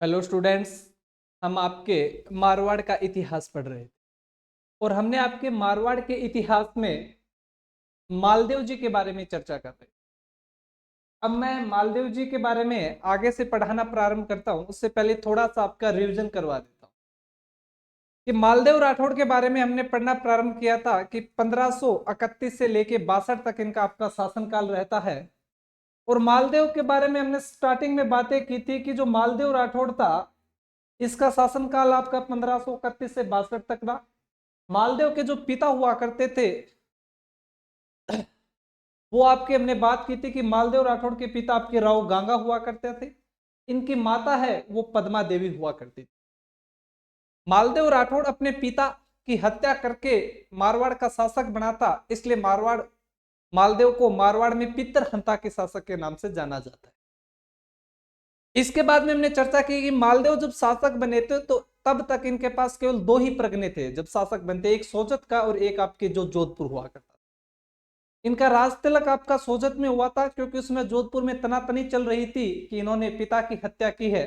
Hello students. हम आपके मारवाड़ का इतिहास पढ़ रहे थे और हमने आपके मारवाड़ के इतिहास में मालदेव जी के बारे में चर्चा कर रहे थे। अब मैं मालदेव जी के बारे में आगे से पढ़ाना प्रारंभ करता हूं, उससे पहले थोड़ा सा आपका रिवीजन करवा देता हूं कि मालदेव राठौड़ के बारे में हमने पढ़ना प्रारंभ किया था कि 1531 से लेके 62 तक इनका आपका शासनकाल रहता है। और मालदेव के बारे में हमने स्टार्टिंग में बातें की थी कि जो मालदेव राठौड़ था इसका शासनकाल आपका 1531 से 62 तक रहा। मालदेव के जो पिता हुआ करते थे वो आपके हमने बात की थी कि मालदेव राठौड़ के पिता आपके राव गांगा हुआ करते थे। इनकी माता है वो पद्मा देवी हुआ करती थी। मालदेव राठौड़ अपने पिता की हत्या करके मारवाड़ का शासक बना था, इसलिए मालदेव को मारवाड़ में पितरहंता के शासक के नाम से जाना जाता है। इसके बाद में हमने चर्चा की कि मालदेव जब शासक बने थे तो तब तक इनके पास केवल दो ही प्रगने थे जब शासक बनते, एक सोजत का और एक आपके जो जोधपुर हुआ करता। इनका राज तिलक आपका सोजत में हुआ था क्योंकि उसमें जोधपुर में तनातनी चल रही थी कि इन्होंने पिता की हत्या की है।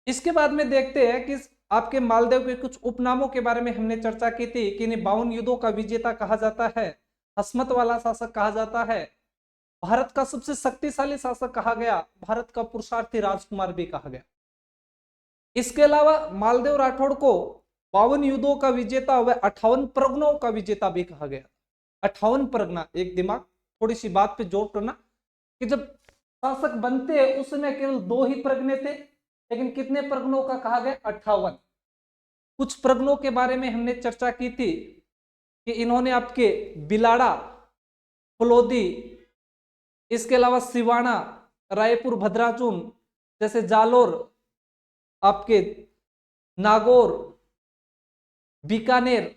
इसके बाद में देखते हैं कि आपके मालदेव के कुछ उपनामों के बारे में हमने चर्चा की थी कि इन्हें 52 युद्धों का विजेता कहा जाता है, हसमत वाला शासक कहा जाता है, भारत का सबसे शक्तिशाली शासक कहा गया, भारत का पुरुषार्थी राजकुमार भी कहा गया। इसके अलावा मालदेव राठौड़ को 52 युद्धों का विजेता व 58 परगनों का विजेता भी कहा गया। 58 परगना, एक दिमाग थोड़ी सी बात पे जोर करना कि जब शासक बनते उस समय केवल दो ही परगने थे, लेकिन कितने परगनों का कहा गया? 58। कुछ परगनों के बारे में हमने चर्चा की थी कि इन्होंने आपके बिलाड़ा, फलोदी, इसके अलावा सिवाना, रायपुर, भद्राचून जैसे जालोर, आपके नागौर, बीकानेर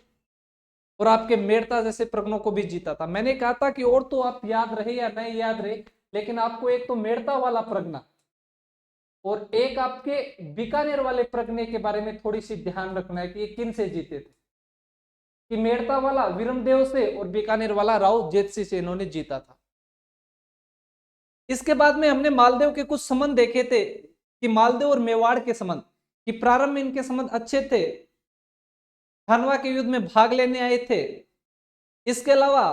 और आपके मेड़ता जैसे प्रगणों को भी जीता था। मैंने कहा था कि और तो आप याद रहे या नहीं याद रहे, लेकिन आपको एक तो मेड़ता वाला प्रगना और एक आपके बीकानेर वाले प्रगने के बारे में थोड़ी सी ध्यान रखना है कि ये किन से जीते थे। कि मेड़ता वाला विरमदेव से और बीकानेर वाला राव जेतसी से इन्होंने जीता था। इसके बाद में हमने मालदेव के कुछ संबंध देखे थे कि मालदेव और मेवाड़ के संबंध, कि प्रारंभ में इनके संबंध अच्छे थे, खानवा के युद्ध में भाग लेने आए थे। इसके अलावा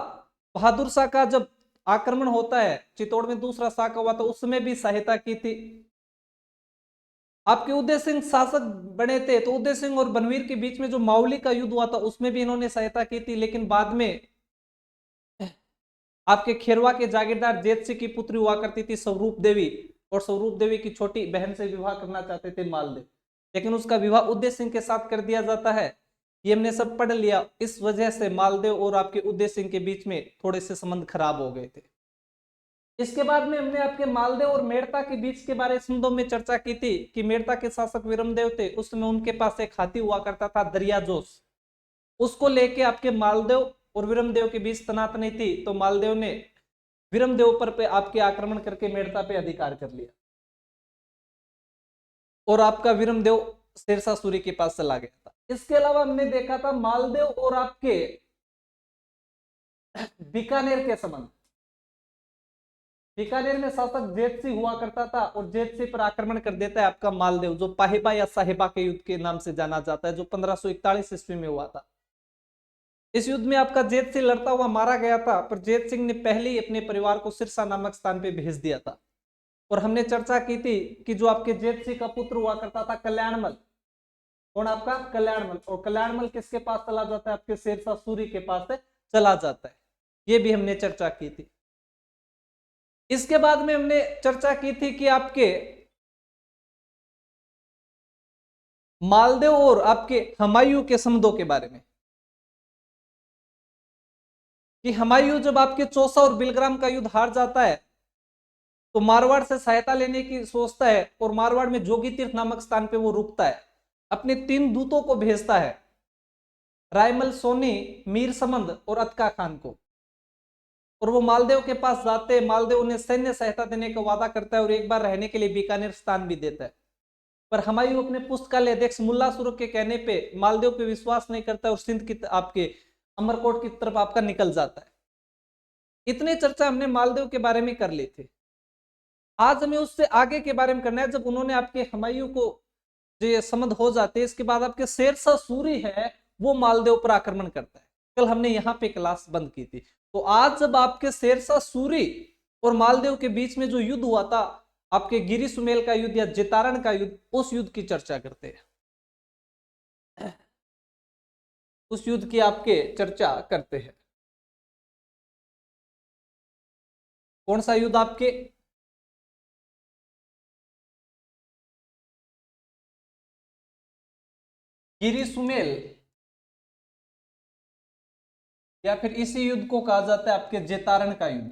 बहादुर शाह का जब आक्रमण होता है, चित्तौड़ में दूसरा शाह का हुआ था, उसमें भी सहायता की थी। आपके उदय सिंह शासक बने थे तो उदय सिंह और बनवीर के बीच में जो मावली का युद्ध हुआ था उसमें भी इन्होंने सहायता की थी, लेकिन बाद में आपके खेरवा के जागीरदार जेत सिंह की पुत्री हुआ करती थी स्वरूप देवी, और स्वरूप देवी की छोटी बहन से विवाह करना चाहते थे मालदेव, लेकिन उसका विवाह उदय सिंह के साथ कर दिया जाता है। ये हमने सब पढ़ लिया। इस वजह से मालदेव और आपके उदय सिंह के बीच में थोड़े से संबंध खराब हो गए थे। इसके बाद में हमने आपके मालदेव और मेड़ता के बीच के बारे संबंधों में चर्चा की थी कि मेड़ता के शासक विरमदेव थे, उस समय उनके पास एक हाथी हुआ करता था दरिया जोश, उसको लेके आपके मालदेव और विरमदेव के बीच तनातनी थी, तो मालदेव ने विरमदेव पर पे आपके आक्रमण करके मेड़ता पे अधिकार कर लिया और आपका विरमदेव शेरशाह सूरी के पास चला गया था। इसके अलावा हमने देखा था मालदेव और आपके बीकानेर के संबंध। बीकानेर में शासक जेत सिंह हुआ करता था और जेत सिंह पर आक्रमण कर देता है आपका मालदेव, जो पाहिबा या साहिबा के युद्ध के नाम से जाना जाता है, जो 1541 ईस्वी में हुआ था। इस युद्ध में आपका जेत सिंह लड़ता हुआ मारा गया था, पर जेत सिंह ने पहले ही अपने परिवार को सिरसा नामक स्थान पे भेज दिया था। और हमने चर्चा की थी कि जो आपके जेत सिंह का पुत्र हुआ करता था कल्याणमल, कौन? आपका कल्याणमल, और कल्याणमल किसके पास चला जाता है? आपके शेरशाह सूरी के पास से चला जाता है। ये भी हमने चर्चा की थी। इसके बाद में हमने चर्चा की थी कि आपके मालदेव और आपके हुमायूं के संबंधों के बारे में, कि हुमायूं जब आपके चौसा और बिलग्राम का युद्ध हार जाता है तो मारवाड़ से सहायता लेने की सोचता है और मारवाड़ में जोगी तीर्थ नामक स्थान पे वो रुकता है। अपने 3 दूतों को भेजता है, रायमल सोनी, मीर समंद और अतका खान को, और वो मालदेव के पास जाते हैं। मालदेव उन्हें सैन्य सहायता देने का वादा करता है और एक बार रहने के लिए बीकानेर स्थान भी देता है, पर हुमायूं अपने पुस्तकालय अध्यक्ष मुल्ला सुरख के कहने पे मालदेव पे विश्वास नहीं करता और सिंध की आपके अमरकोट की तरफ आपका निकल जाता है। इतनी चर्चा हमने मालदेव के बारे में कर ली थी। आज हमें उससे आगे के बारे में करना है। जब उन्होंने आपके हुमायूं को जो ये समझ हो जाते हैं, इसके बाद आपके शेरशाह सूरी है वो मालदेव पर आक्रमण करता है। कल हमने यहाँ पे क्लास बंद की थी। तो आज जब आपके शेरशाह सूरी और मालदेव के बीच में जो युद्ध हुआ था, आपके गिरी सुमेल का युद्ध या जेतारण का युद्ध, उस युद्ध की चर्चा करते हैं। उस युद्ध की आपके चर्चा करते हैं। कौन सा युद्ध आपके? गिरी सुमेल, या फिर इसी युद्ध को कहा जाता है आपके जेतारण का युद्ध।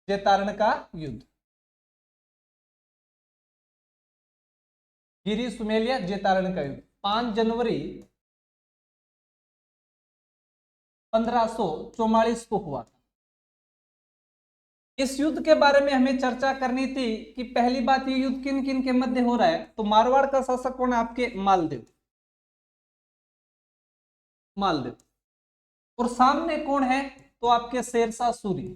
जेतारण का युद्ध, गिरी सुमेल या जेतारण का युद्ध 5 जनवरी 1544 को हुआ था। इस युद्ध के बारे में हमें चर्चा करनी थी कि पहली बात, ये युद्ध किन किन के मध्य हो रहा है। तो मारवाड़ का शासक कौन है? आपके मालदेव। मालदेव। और सामने कौन है? तो आपके शेरशाह सूरी।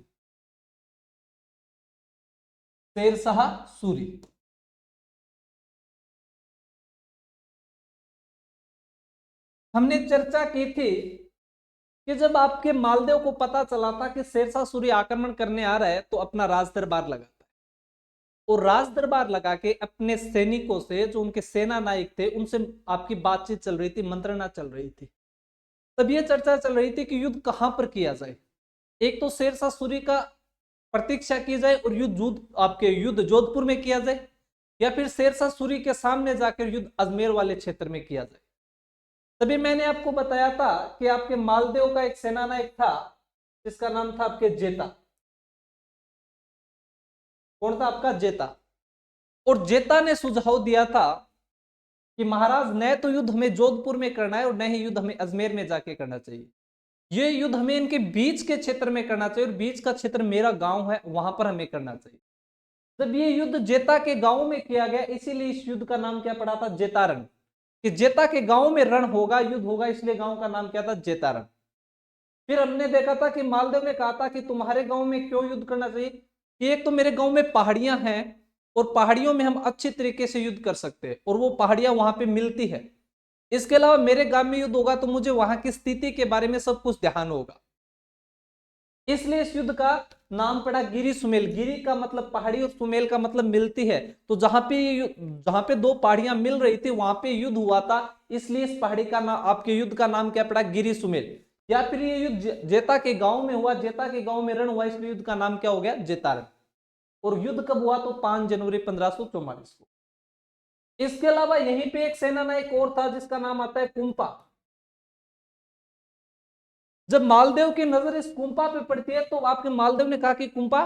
शेरशाह सूरी। हमने चर्चा की थी कि जब आपके मालदेव को पता चला था कि शेरशाह सूरी आक्रमण करने आ रहा है, तो अपना राज दरबार लगाता है। और राज दरबार लगा के अपने सैनिकों से, जो उनके सेना नायक थे, उनसे आपकी बातचीत चल रही थी, मंत्रणा चल रही थी। तब यह चर्चा चल रही थी कि युद्ध कहां पर किया जाए। एक तो शेरशाह सूरी का प्रतीक्षा की जाए और युद्ध जोधपुर में किया जाए, या फिर शेरशाह सूरी के सामने जाकर युद्ध अजमेर वाले क्षेत्र में किया जाए। तभी मैंने आपको बताया था कि आपके मालदेव का एक सेनानायक था जिसका नाम था आपके जेता। कौन था आपका? जेता। और जेता ने सुझाव दिया था कि महाराज, न तो युद्ध हमें जोधपुर में करना है और न ही युद्ध हमें अजमेर में जाके करना चाहिए। ये युद्ध हमें इनके बीच के क्षेत्र में करना चाहिए, और बीच का क्षेत्र मेरा गांव है, वहां पर हमें करना चाहिए। जब ये युद्ध जेता के गांव में किया गया, इसीलिए इस युद्ध का नाम क्या पड़ा था? जेतारण। कि जेता के गांव में रण होगा, युद्ध होगा, इसलिए गांव का नाम क्या था? जेतारण। फिर हमने देखा था कि मालदेव ने कहा था कि तुम्हारे गांव में क्यों युद्ध करना चाहिए, कि एक तो मेरे गांव में पहाड़ियां हैं और पहाड़ियों में हम अच्छी तरीके से युद्ध कर सकते हैं, और वो पहाड़ियां वहां पे मिलती है। इसके अलावा मेरे गांव में युद्ध होगा तो मुझे वहां की स्थिति के बारे में सब कुछ ध्यान होगा। इसलिए इस युद्ध का नाम पड़ा गिरी सुमेल। गिरी का मतलब पहाड़ी और सुमेल का मतलब मिलती है। तो जहां पे दो पहाड़ियां मिल रही थी, वहां पे युद्ध हुआ था, इसलिए इस पहाड़ी का नाम, आपके युद्ध का नाम क्या पड़ा? गिरी सुमेल। या फिर ये युद्ध जेता के गांव में हुआ, जेता के गांव में रण हुआ, इसलिए युद्ध का नाम क्या हो गया? जेतारण। और युद्ध कब हुआ? तो 5 जनवरी 1544 को। इसके अलावा यहीं पे एक सेना नायक और था जिसका नाम आता है कुंपा। जब मालदेव की नजर इस कुंपा पे पड़ती है, तो आपके मालदेव ने कहा कि कुंपा,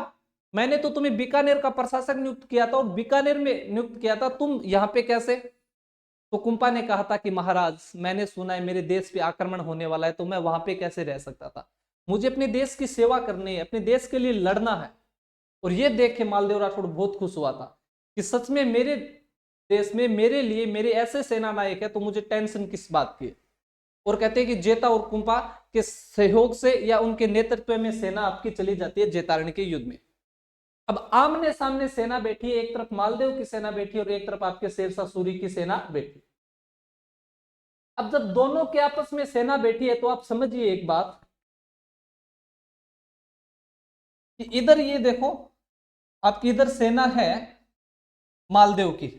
मैंने तो तुम्हें बीकानेर का प्रशासक नियुक्त किया था और बीकानेर में नियुक्त किया था, तुम यहां पे कैसे? तो कुंपा ने कहा था कि महाराज, मैंने सुना है मेरे देश पे आक्रमण होने वाला है, तो मैं वहां पे कैसे रह सकता था? मुझे अपने देश की सेवा करनी है, अपने देश के लिए लड़ना है। और ये देख के मालदेव राठौड़ बहुत खुश हुआ था कि सच में मेरे देश में मेरे लिए मेरे ऐसे सेना नायक है, तो मुझे टेंशन किस बात की है। और कहते हैं कि जेता और कुंपा के सहयोग से या उनके नेतृत्व में सेना आपकी चली जाती है जेतारण्य के युद्ध में। अब आमने सामने सेना बैठी है, एक तरफ मालदेव की सेना बैठी और एक तरफ आपके शेरशाह सूरी की सेना बैठी। अब जब दोनों के आपस में सेना बैठी है, तो आप समझिए एक बात कि इधर ये देखो, आपकी इधर सेना है मालदेव की,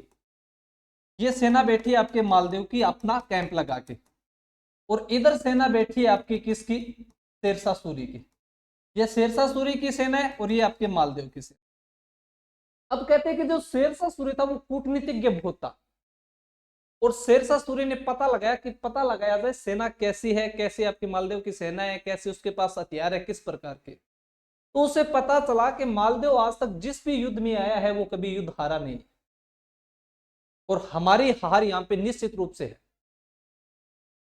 ये सेना बैठी है आपके मालदेव की अपना कैंप लगा के, और इधर सेना बैठी है आपकी किसकी? शेरशाह सूरी की। ये शेरशाह सूरी की सेना है और ये आपके मालदेव की सेना। अब कहते हैं कि जो शेरशाह सूरी था वो कूटनीतिज्ञ बहुत था, और शेरशाह सूरी ने पता लगाया जाए सेना कैसी है, कैसी आपके मालदेव की सेना है, कैसे उसके पास हथियार है, किस प्रकार के। तो उसे पता चला कि मालदेव आज तक जिस भी युद्ध में आया है वो कभी युद्ध हारा नहीं, और हमारी हार यहाँ पे निश्चित रूप से है।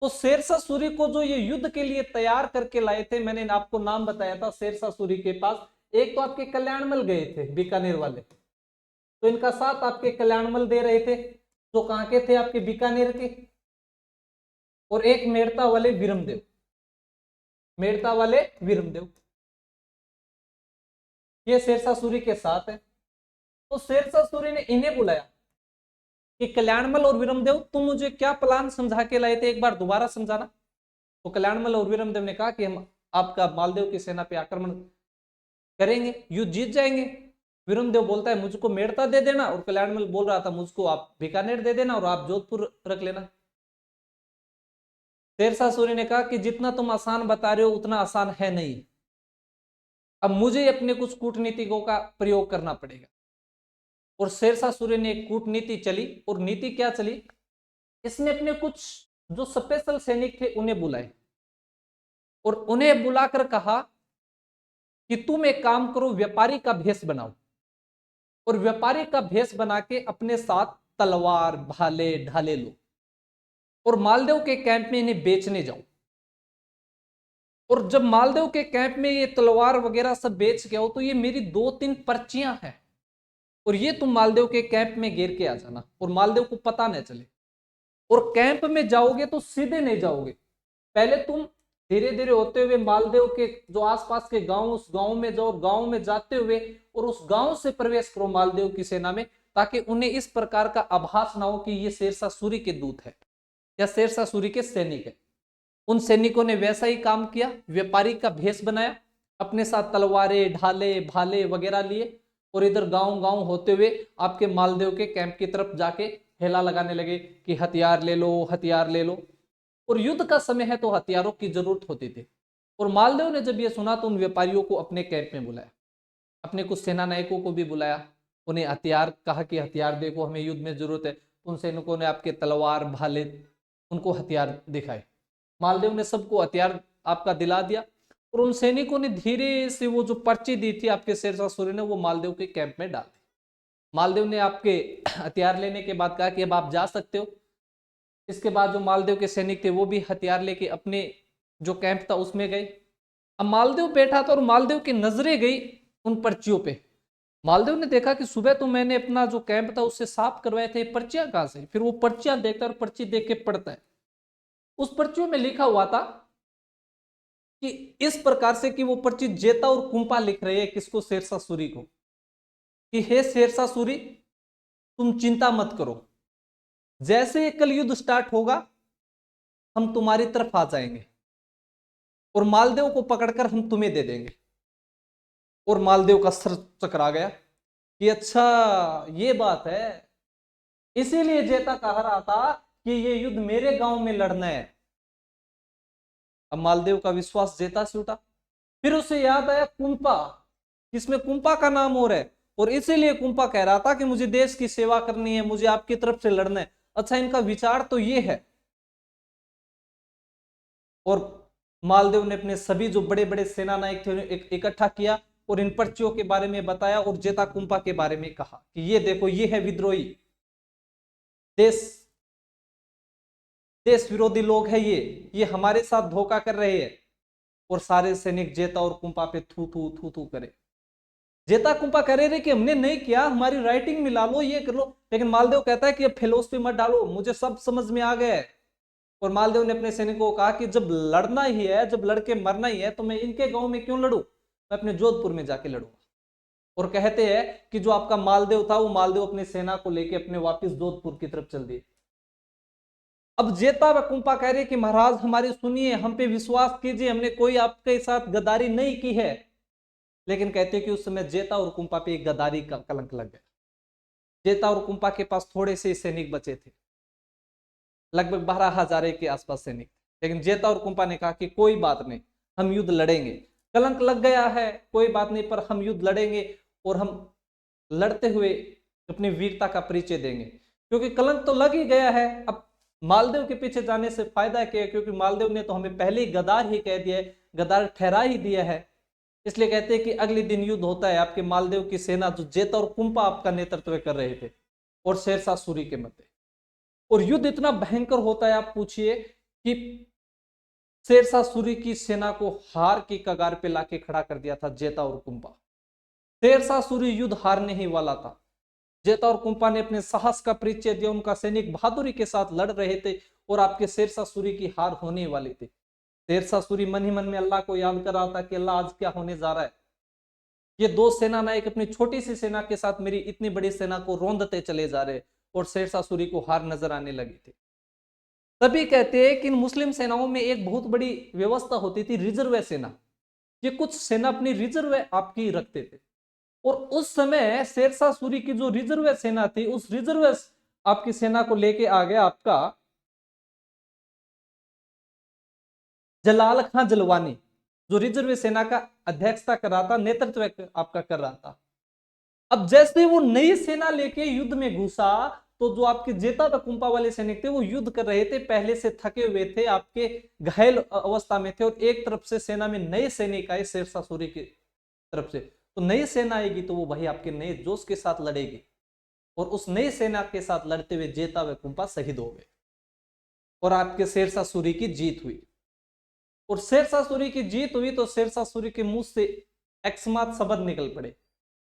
तो शेरशाह सूरी को जो ये युद्ध के लिए तैयार करके लाए थे, मैंने आपको नाम बताया था शेरशाह सूरी के पास, एक तो आपके कल्याणमल गए थे बीकानेर वाले, तो इनका साथ आपके कल्याणमल दे रहे थे, जो कहां के थे? आपके बीकानेर के। और एक मेड़ता वाले विरमदेव, मेड़ता वाले विरमदेव, ये शेरशाह सूरी के साथ है। तो शेरशाह सूरी ने इन्हें बुलाया कि कल्याणमल और विरमदेव, तुम मुझे क्या प्लान समझा के लाए थे, एक बार दोबारा समझाना। तो कल्याणमल और विरमदेव ने कहा कि हम आपका मालदेव की सेना पे आक्रमण करेंगे, युद्ध जीत जाएंगे। विरमदेव बोलता है मुझको मेड़ता दे देना, और कल्याणमल बोल रहा था मुझको आप बीकानेर दे देना और आप जोधपुर रख लेना। शेरशाह सूरी ने कहा कि जितना तुम आसान बता रहे हो उतना आसान है नहीं, अब मुझे अपने कुछ कूटनीतिकों का प्रयोग करना पड़ेगा। और शेरशाह सूरी ने एक कूटनीति चली, और नीति क्या चली, इसने अपने कुछ जो स्पेशल सैनिक थे उन्हें बुलाए, और उन्हें बुलाकर कहा कि तुम एक काम करो, व्यापारी का भेष बनाओ, और व्यापारी का भेष बना के अपने साथ तलवार भाले ढाले लो, और मालदेव के कैंप में इन्हें बेचने जाओ। और जब मालदेव के कैंप में ये तलवार वगैरह सब बेच के आओ, तो ये मेरी 2-3 पर्चियां हैं, और ये तुम मालदेव के कैंप में घेर के आ जाना, और मालदेव को पता न चले। और कैंप में जाओगे तो सीधे नहीं जाओगे, पहले तुम धीरे धीरे होते हुए मालदेव के जो आसपास के गांव, उस गांव में जाओ, गांव में जाते हुए और उस गांव से प्रवेश करो मालदेव की सेना में, ताकि उन्हें इस प्रकार का आभास ना हो कि ये शेरशाह सूरी के दूत है या शेरशाह सूरी के सैनिक है। उन सैनिकों ने वैसा ही काम किया, व्यापारी का भेष बनाया, अपने साथ तलवारें ढाले भाले वगैरह लिए, और इधर गांव गांव होते हुए आपके मालदेव के कैंप की तरफ जाके हेला लगाने लगे कि हथियार ले लो, हथियार ले लो। और युद्ध का समय है तो हथियारों की जरूरत होती थी। और मालदेव ने जब यह सुना तो उन व्यापारियों को अपने कैंप में बुलाया, अपने कुछ सेना नायकों को भी बुलाया, उन्हें हथियार कहा कि हथियार देखो, हमें युद्ध में जरूरत है। उन सैनिकों ने आपके तलवार भाले, उनको हथियार दिखाए। मालदेव ने सबको हथियार आपका दिला दिया, और उन सैनिकों ने धीरे से वो जो पर्ची दी थी आपके शेरशाह सूरी ने, वो मालदेव के कैंप में डाल दी। मालदेव ने आपके हथियार लेने के बाद कहा कि अब आप जा सकते हो। इसके बाद जो मालदेव के सैनिक थे वो भी हथियार लेके अपने जो कैंप था उसमें गए। अब मालदेव बैठा था और मालदेव की नजरें गई उन पर्चियों पे। मालदेव ने देखा कि सुबह तो मैंने अपना जो कैंप था उससे साफ करवाए थे, पर्चियां कहां से। फिर वो पर्चियां देखता है और पर्ची देख के पढ़ता है। उस पर्चियों में लिखा हुआ था कि इस प्रकार से कि वो पर्ची जेता और कुंपा लिख रहे हैं किसको, शेरशाह सूरी को, कि हे शेरशाह सूरी तुम चिंता मत करो, जैसे ये कल युद्ध स्टार्ट होगा हम तुम्हारी तरफ आ जाएंगे और मालदेव को पकड़कर हम तुम्हें दे देंगे। और मालदेव का सर चकरा गया कि अच्छा ये बात है, इसीलिए जेता कह रहा था कि ये युद्ध मेरे गांव में लड़ना है। अब मालदेव का विश्वास जेता से उठा। फिर उसे याद आया कुंपा, जिसमें कुंपा का नाम और है, और इसीलिए कुंपा कह रहा था कि मुझे देश की सेवा करनी है, मुझे आपकी तरफ से लड़ना है। अच्छा इनका विचार तो ये है। और मालदेव ने अपने सभी जो बड़े बड़े सेना नायक थे उन्हें इकट्ठा किया और इन पर्चियों के बारे में बताया, और जेता कुंपा के बारे में कहा कि ये देखो ये है विद्रोही, देश देश विरोधी लोग है, ये हमारे साथ धोखा कर रहे हैं। और सारे सैनिक जेता और कुंपा पे थू थू थू थू करे। जेता कुंपा कह रहे कि हमने नहीं किया, हमारी राइटिंग मिला लो, ये कर लो। लेकिन मालदेव कहता है कि अब फिलोसफी मत डालो, मुझे सब समझ में आ गया है। और मालदेव ने अपने सैनिकों को कहा कि जब लड़ना ही है, जब लड़के मरना ही है, तो मैं इनके गांव में क्यों लड़ूं, मैं अपने जोधपुर में जाके लड़ूंगा। और कहते हैं कि जो आपका मालदेव था वो मालदेव अपनी सेना को लेके अपने वापस जोधपुर की तरफ चल दिए। अब जेता व कुंपा कह रहे कि महाराज हमारी सुनिए, हम पे विश्वास कीजिए, हमने कोई आपके साथ गद्दारी नहीं की है। लेकिन कहते कि उस समय जेता और कुंपा पे एक गद्दारी का कलंक लग गया। जेता और कुंपा के पास थोड़े से सैनिक बचे थे, लगभग 12,000 के आसपास सैनिक। लेकिन जेता और कुंपा ने कहा कि कोई बात नहीं, हम युद्ध लड़ेंगे, कलंक लग गया है कोई बात नहीं, पर हम युद्ध लड़ेंगे और हम लड़ते हुए अपनी वीरता का परिचय देंगे। क्योंकि कलंक तो लग ही गया है, अब मालदेव के पीछे जाने से फायदा क्या है, क्योंकि मालदेव ने तो हमें पहले ही गद्दार ही कह दिया है, गद्दार ठहरा ही दिया है। इसलिए कहते हैं कि अगले दिन युद्ध होता है आपके मालदेव की सेना जो जेता और कुंपा आपका नेतृत्व कर रहे थे और शेरशाह सूरी के मध्य। और युद्ध इतना भयंकर होता है, आप पूछिए कि शेरशाह सूरी की सेना को हार की कगार पे लाके खड़ा कर दिया था जेता और कुंपा। शेरशाह सूरी युद्ध हारने ही वाला था। जेता और कुंपा ने अपने साहस का परिचय दिया, उनका सैनिक बहादुरी के साथ लड़ रहे थे और आपके शेरशाह सूरी की हार होने वाली थी। शेरशाह सूरी मन ही मन में अल्लाह को याद कर रहा था कि अल्लाह आज क्या होने जा रहा है। ये दो सेना नायक अपनी छोटी सी सेना के साथ मेरी इतनी बड़ी सेना को रौंदते चले जा रहे और शेरशाह सूरी को हार नजर आने लगी थी। तभी कहते हैं कि इन मुस्लिम सेनाओं में एक बहुत बड़ी व्यवस्था होती थी, रिजर्व सेना। ये कुछ सेना अपनी रिजर्व आपकी रखते थे, और उस समय शेरशाह सूरी की जो रिजर्व सेना थी, उस रिजर्व आपकी सेना को लेके आ गया आपका जलाल खां जलवानी, जो रिजर्व सेना का अध्यक्षता कर रहा था, नेतृत्व आपका कर रहा था। अब जैसे वो नई सेना लेके युद्ध में घुसा, तो जो आपके जेता व कुंपा वाले सैनिक थे वो युद्ध कर रहे थे, पहले से थके हुए थे, आपके घायल अवस्था में थे, और एक तरफ से सेना में नए सैनिक आए शेरशाह सूरी की तरफ से। तो नई सेना आएगी तो वो भाई आपके नए जोश के साथ लड़ेगी, और उस नई सेना के साथ लड़ते हुए जेता व कुंपा शहीद हो गए और आपके शेरशाह सूरी की जीत हुई। और शेरशाह सूरी की जीत हुई तो शेरशाह सूरी के मुंह से अकस्मात शब्द निकल पड़े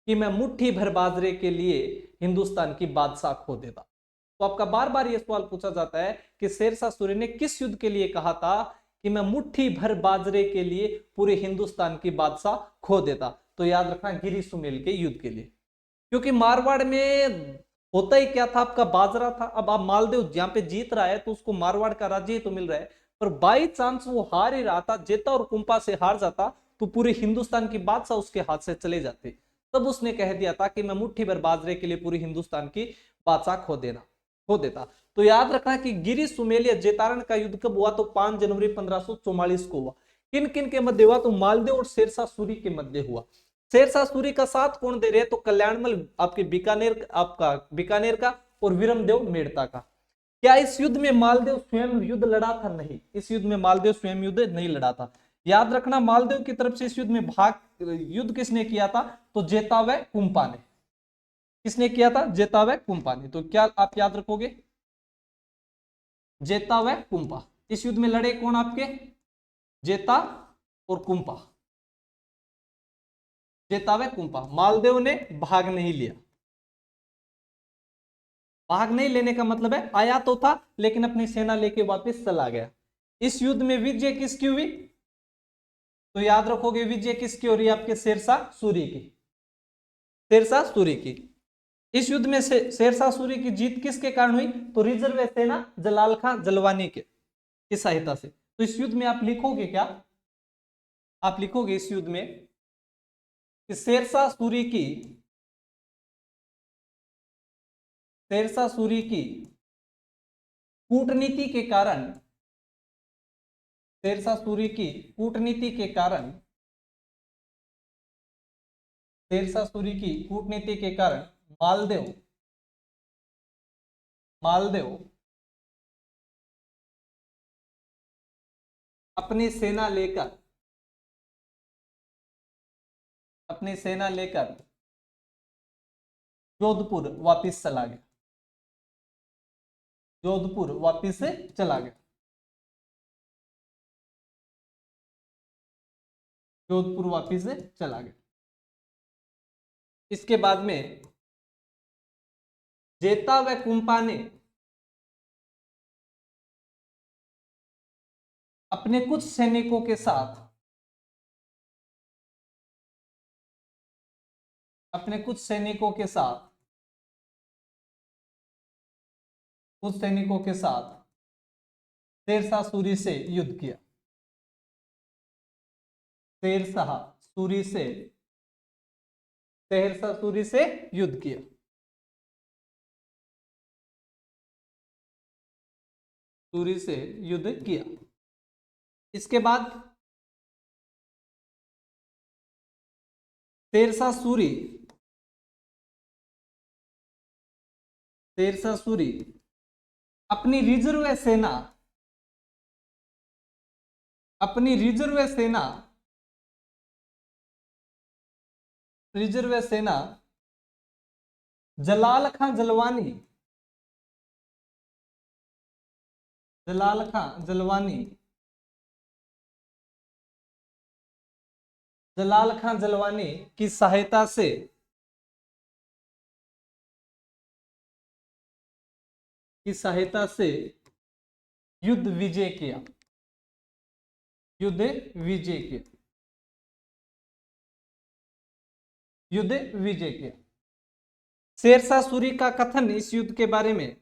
कि मैं मुट्ठी भर बाजरे के लिए हिंदुस्तान की बादशाह खो देता। तो आपका बार बार यह सवाल पूछा जाता है कि शेरशाह सूरी ने किस युद्ध के लिए कहा था कि मैं मुट्ठी भर बाजरे के लिए पूरे हिंदुस्तान की बादशाह खो देता? तो याद रखना, गिरी सुमेल के युद्ध के लिए। क्योंकि मारवाड़ में होता ही क्या था, आपका बाजरा था। अब आप मालदेव जहां पे जीत रहा है तो उसको मारवाड़ का राज्य ही तो मिल रहा है, पर बाई चांस वो हार ही रहा था, जेता और कुंपा से हार जाता तो पूरे हिंदुस्तान की बादशाह उसके हाथ से चले जाते। तब उसने कह दिया था कि मैं मुट्ठी भर बाजरे के लिए पूरी हिंदुस्तान की बादशाह खो देता। तो याद रखना कि गिरी सुमेल या जेतारण का युद्ध कब हुआ? तो 5 जनवरी 1544 को हुआ। किन किन के मध्य हुआ? तो मालदेव और शेरशाह सूरी के मध्य हुआ। शेरशाह सूरी का साथ कौन दे रहे? तो कल्याणमल आपके बीकानेर का और विरमदेव मेड़ता का। क्या इस युद्ध में मालदेव स्वयं युद्ध लड़ा था? नहीं, इस युद्ध में मालदेव स्वयं युद्ध नहीं लड़ा था। याद रखना, मालदेव की तरफ से इस युद्ध में युद्ध किसने किया था? तो जेता व कुंपा ने। किसने किया था? जेता व कुंपा ने। तो क्या आप याद रखोगे? जेता व कुंपा। इस युद्ध में लड़े कौन आपके? जेता और कुंपा। जेता व कुंपा। मालदेव ने भाग नहीं लिया। भाग नहीं लेने का मतलब है आया तो था लेकिन अपनी सेना लेके वापस चला गया। इस युद्ध में विजय किसकी हुई? तो याद रखोगे, विजय किसकी हो रही है? आपके शेरशाह सूरी की। शेरशाह सूरी की। इस युद्ध में शेरशाह सूरी की जीत किसके कारण हुई? तो रिजर्व सेना जलाल खां जलवानी के की सहायता से। तो इस युद्ध में आप लिखोगे क्या? आप लिखोगे इस युद्ध में कि शेरशाह सूरी की कूटनीति के कारण, शेरशाह सूरी की कूटनीति के कारण, शेरशाह सूरी की कूटनीति के कारण मालदेव अपनी सेना लेकर जोधपुर वापिस चला गया। जोधपुर वापिस से चला गया। जोधपुर वापिस से चला गया। इसके बाद में जेता व कुंपा ने अपने कुछ सैनिकों के साथ शेरशाह सूरी से युद्ध किया। शेरशाह सूरी से युद्ध किया। सूरी से युद्ध किया। इसके बाद शेरशाह सूरी अपनी रिजर्व सेना जलाल खां जलवानी की सहायता से युद्ध विजय किया। युद्ध विजय किया। शेरशाह सूरी का कथन इस युद्ध के बारे में,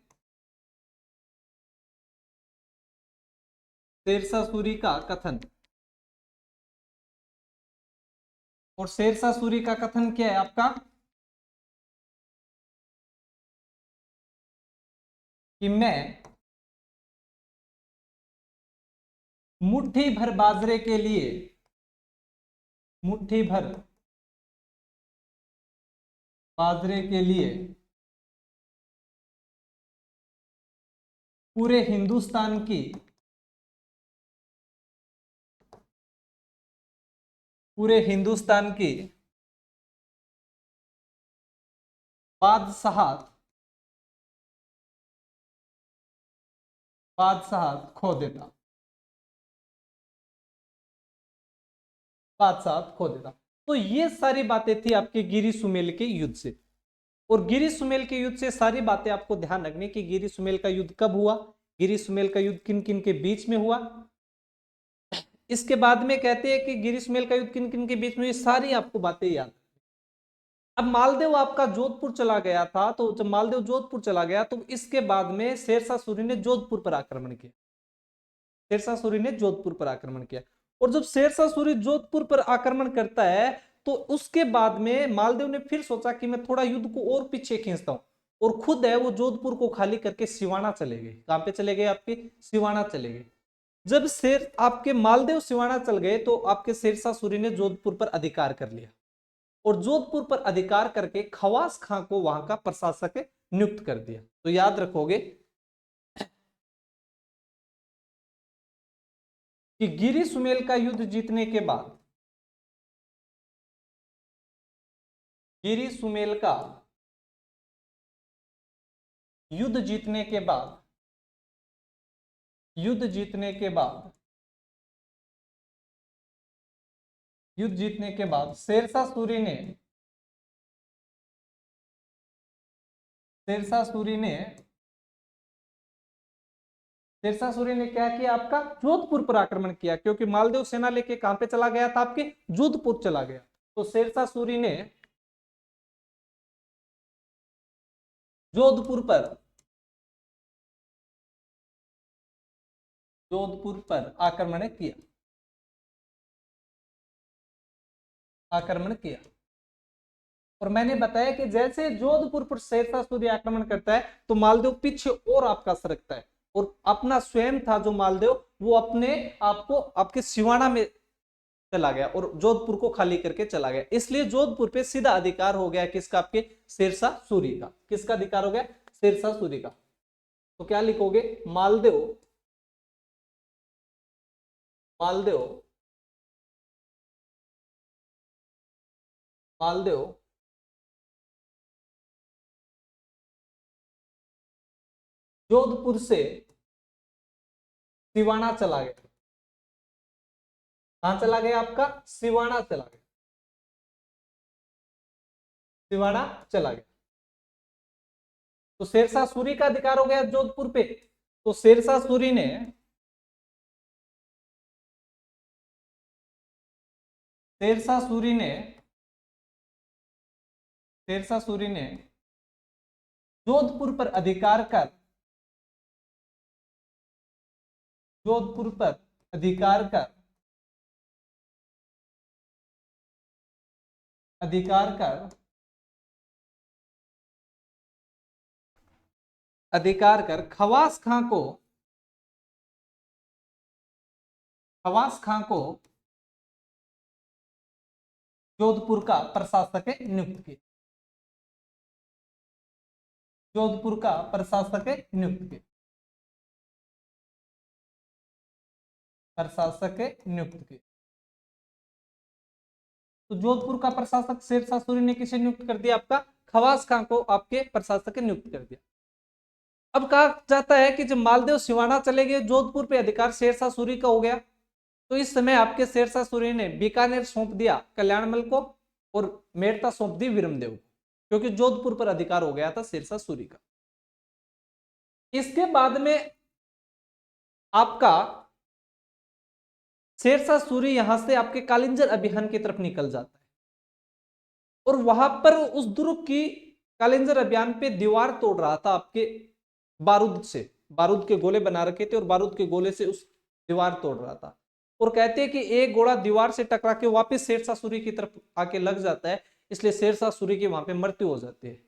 शेरशाह सूरी का कथन, और शेरशाह सूरी का कथन क्या है आपका कि मैं मुट्ठी भर बाजरे के लिए, मुट्ठी भर बाजरे के लिए पूरे हिंदुस्तान की, पूरे हिंदुस्तान की बादशाहत, बादशाहत खो देता, बादशाहत खो देता। तो ये सारी बातें थी आपके गिरी सुमेल के युद्ध से। और गिरी सुमेल के युद्ध से सारी बातें आपको ध्यान रखनी कि गिरी सुमेल का युद्ध कब हुआ, गिरी सुमेल का युद्ध किन किन के बीच में हुआ। इसके बाद में कहते हैं कि गिरी सुमेल का युद्ध किन किन के बीच में, ये सारी आपको बातें याद। अब मालदेव आपका जोधपुर चला गया था, तो जब मालदेव जोधपुर चला गया तो इसके बाद में शेरशाह सूरी ने जोधपुर पर आक्रमण किया, शेरशाह सूरी ने जोधपुर पर आक्रमण किया। और जब शेरशाह सूरी जोधपुर पर आक्रमण करता है तो उसके बाद में मालदेव ने फिर सोचा कि मैं थोड़ा युद्ध को और पीछे खींचता हूं, और खुद है वो जोधपुर को खाली करके सिवाना चले गए। कहां पे चले गए आपके, सिवाना चले गए। जब शेर आपके मालदेव सिवाना चल गए तो आपके शेरशाह सूरी ने जोधपुर पर अधिकार कर लिया, और जोधपुर पर अधिकार करके खवास खां को वहां का प्रशासक नियुक्त कर दिया। तो याद रखोगे कि गिरी सुमेल का युद्ध जीतने के बाद, गिरी सुमेल का युद्ध जीतने के बाद, युद्ध जीतने के बाद, युद्ध जीतने के बाद शेरशाह सूरी ने, शेरशाह सूरी ने, शेरशाह सूरी ने क्या किया आपका, जोधपुर पर आक्रमण किया, क्योंकि मालदेव सेना लेके कहां पे चला गया था आपके, जोधपुर चला गया। तो शेरशाह सूरी ने जोधपुर पर, जोधपुर पर आक्रमण किया, आक्रमण किया। और मैंने बताया कि जैसे जोधपुर पर शेरशाह सूरी आक्रमण करता है तो मालदेव पीछे और आपका सरकता है, और अपना स्वयं था जो मालदेव वो अपने आपको आपके सिवाना में चला गया और जोधपुर को खाली करके चला गया। इसलिए जोधपुर पे सीधा अधिकार हो गया किसका, आपके शेरशाह सूरी का। किसका अधिकार हो गया, शेरशाह सूरी का। तो क्या लिखोगे, मालदेव, मालदेव, मालदेव जोधपुर से सिवाना चला गया। कहां चला गया आपका, सिवाना चला गया, सिवाना चला गया। तो शेरशाह सूरी का अधिकार हो गया जोधपुर पे। तो शेरशाह सूरी ने, शेरशाह सूरी ने, शेरशाह सूरी ने जोधपुर पर अधिकार कर, जोधपुर पर अधिकार कर, अधिकार कर, अधिकार कर खवास खां को, खवास खां को जोधपुर का प्रशासक नियुक्त किया, जोधपुर का प्रशासक नियुक्त किया, प्रशासक नियुक्त किया। तो जोधपुर का प्रशासक शेरशाह सूरी ने किसे नियुक्त कर दिया, आपका खवास खां को आपके प्रशासक नियुक्त कर दिया। अब कहा जाता है कि जब मालदेव सिवाना चले गए, जोधपुर पे अधिकार शेरशाह सूरी का हो गया, तो इस समय आपके शेरशाह सूरी ने बीकानेर सौंप दिया कल्याणमल को और मेड़ता सौंप दी विरमदेव को, क्योंकि जोधपुर पर अधिकार हो गया था शेरशाह सूरी का। इसके बाद में आपका शेरशाह सूरी यहां से आपके कालिंजर अभियान की तरफ निकल जाता है। और वहां पर उस दुर्ग की कालिंजर अभियान पे दीवार तोड़ रहा था आपके बारूद से, बारूद के गोले बना रखे थे और बारूद के गोले से उस दीवार तोड़ रहा था। और कहते हैं कि एक गोला दीवार से टकरा के वापस शेरशाह सूरी की तरफ आके लग जाता है, इसलिए शेरशाह सूरी की वहां पे मृत्यु हो जाती है।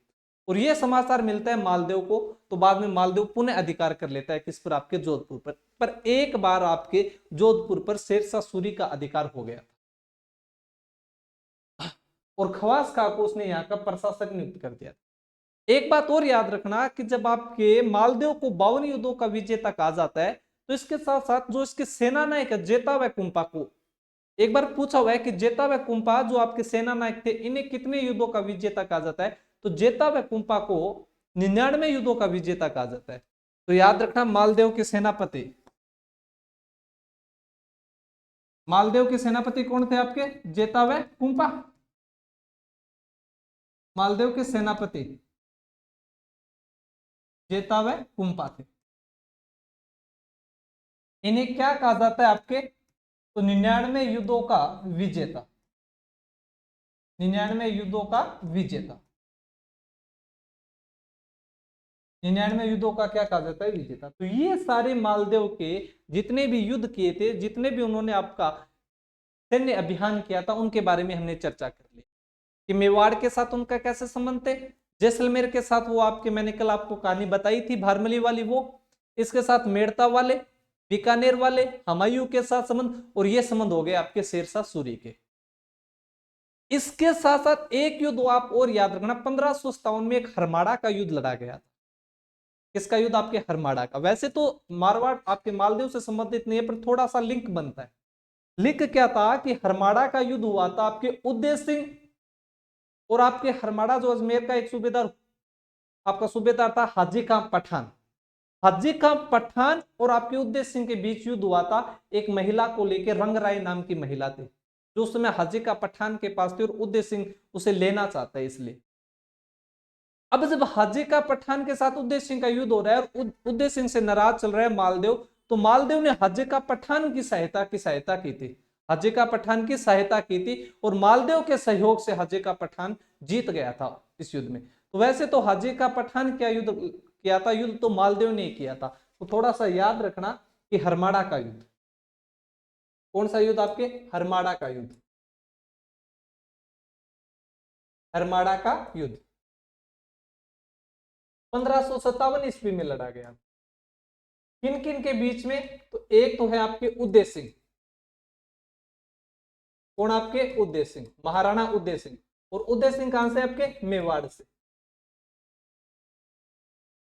और यह समाचार मिलता है मालदेव को, तो बाद में मालदेव पुनः अधिकार कर लेता है किस पर, आपके जोधपुर पर एक बार आपके जोधपुर पर शेरशाह सूरी का अधिकार हो गया था और खवास खां को उसने यहाँ का प्रशासक नियुक्त कर दिया। एक बात और याद रखना कि जब आपके मालदेव को 52 युद्धों का विजेता कहा जाता है, तो इसके साथ साथ जो इसके सेना नायक है जेता व कुंपा को एक बार पूछा हुआ है कि जेता व कुंपा जो आपके सेना नायक थे, इन्हें कितने युद्धों का विजेता कहा जाता है, तो जेता व कुंपा को 99 युद्धों का विजेता कहा जाता है। तो याद रखना मालदेव के सेनापति, मालदेव के सेनापति कौन थे आपके, जेता व कुंपा। मालदेव के सेनापति जेता व कुंपा थे। इन्हें क्या कहा जाता है आपके, तो 99 युद्धों का विजेता, 99 युद्धों का विजेता, 99 युद्धों का क्या कहा जाता है, विजेता। तो ये सारे मालदेव के जितने भी युद्ध किए थे, जितने भी उन्होंने आपका सैन्य अभियान किया था, उनके बारे में हमने चर्चा कर ली कि मेवाड़ के साथ उनका कैसे संबंध थे, जैसलमेर के साथ वो आपके, मैंने कल आपको कहानी बताई थी भारमली वाली, वो इसके साथ मेड़ता वाले, बीकानेर वाले, हुमायूं के साथ संबंध, और ये संबंध हो गए आपके शेरशाह सूरी के। इसके साथ साथ एक युद्ध आप और याद रखना, 1557 में एक हरमाड़ा का युद्ध लड़ा गया था। किसका युद्ध, आपके हरमाड़ा का। वैसे तो मारवाड़ आपके मालदीव से संबंधित नहीं है, पर थोड़ा सा लिंक बनता है। लिंक क्या था कि हरमाड़ा का युद्ध हुआ था आपके उदय सिंह और आपके हरमाड़ा जो अजमेर का एक सूबेदार, आपका सूबेदार था हाजी खां पठान। हाजी खां पठान और आपके उदय सिंह के बीच युद्ध हुआ था, एक महिला को लेकर, रंगराय नाम की महिला थी, जो उस समय हाजी का पठान के पास थी और उदय सिंह उसे लेना चाहता है इसलिए। अब जब हाजी का पठान के साथ उदय सिंह का युद्ध हो रहा है और उदय सिंह से नाराज चल रहा है मालदेव, तो मालदेव ने हाजी का पठान की सहायता की थी, हाजी का पठान की सहायता की थी, और मालदेव के सहयोग से हाजी का पठान जीत गया था इस युद्ध में। तो वैसे तो हाजी का पठान क्या युद्ध किया था, युद्ध तो मालदेव ने किया था। तो थोड़ा सा याद रखना कि हरमाड़ा का युद्ध, कौन सा युद्ध आपके, हरमाड़ा का युद्ध, हरमाड़ा का युद्ध 1557 ईस्वी में लड़ा गया। किन किन के बीच में, तो एक तो है आपके उदय सिंह, कौन आपके, उदय सिंह, महाराणा उदय सिंह। और उदय सिंह कहां से, आपके मेवाड़ से।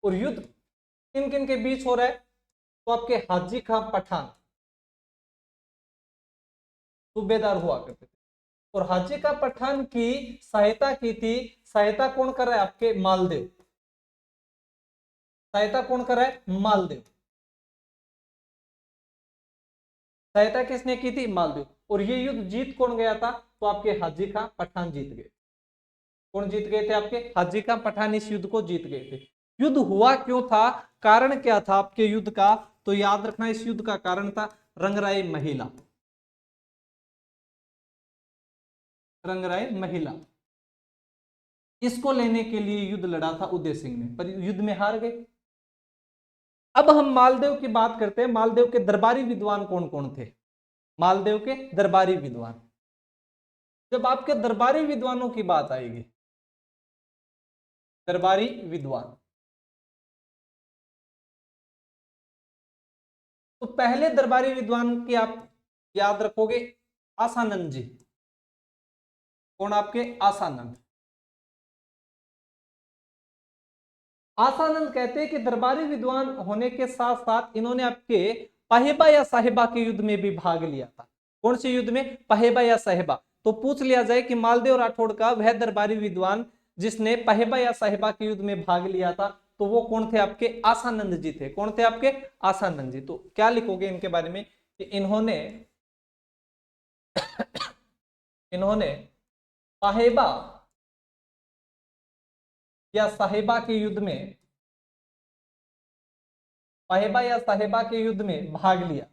और युद्ध किन किन के बीच हो रहा है, तो आपके हाजी खां पठान सूबेदार हुआ करते थे, और हाजी का पठान की सहायता की थी, सहायता कौन कर रहा है, आपके मालदेव, सहायता कौन कर रहा है, मालदेव, सहायता किसने की थी, मालदेव। और ये युद्ध जीत कौन गया था, तो आपके हाजी खां पठान जीत गए। कौन जीत गए थे, आपके हाजी खां पठान इस युद्ध को जीत गए थे। युद्ध हुआ क्यों था, कारण क्या था आपके युद्ध का, तो याद रखना इस युद्ध का कारण था रंगराय महिला, रंगराय महिला, इसको लेने के लिए युद्ध लड़ा था उदय सिंह ने, पर युद्ध में हार गए। अब हम मालदेव की बात करते हैं, मालदेव के दरबारी विद्वान कौन कौन थे, मालदेव के दरबारी विद्वान। जब आपके दरबारी विद्वानों की बात आएगी, दरबारी विद्वान, तो पहले दरबारी विद्वान की आप याद रखोगे आसानंद जी। कौन आपके, आसानंद। आसानंद कहते हैं कि दरबारी विद्वान होने के साथ साथ इन्होंने आपके पाहेबा या साहेबा के युद्ध में भी भाग लिया था। कौन से युद्ध में, पाहेबा या साहेबा। तो पूछ लिया जाए कि मालदेव राठौड़ का वह दरबारी विद्वान जिसने पाहेबा या साहेबा के युद्ध में भाग लिया था, तो वो कौन थे, आपके आसानंद जी थे। कौन थे आपके, आसानंद जी। तो क्या लिखोगे इनके बारे में कि इन्होंने इन्होंने पाहेबा या साहेबा के युद्ध में, पाहेबा या साहेबा के युद्ध में भाग लिया,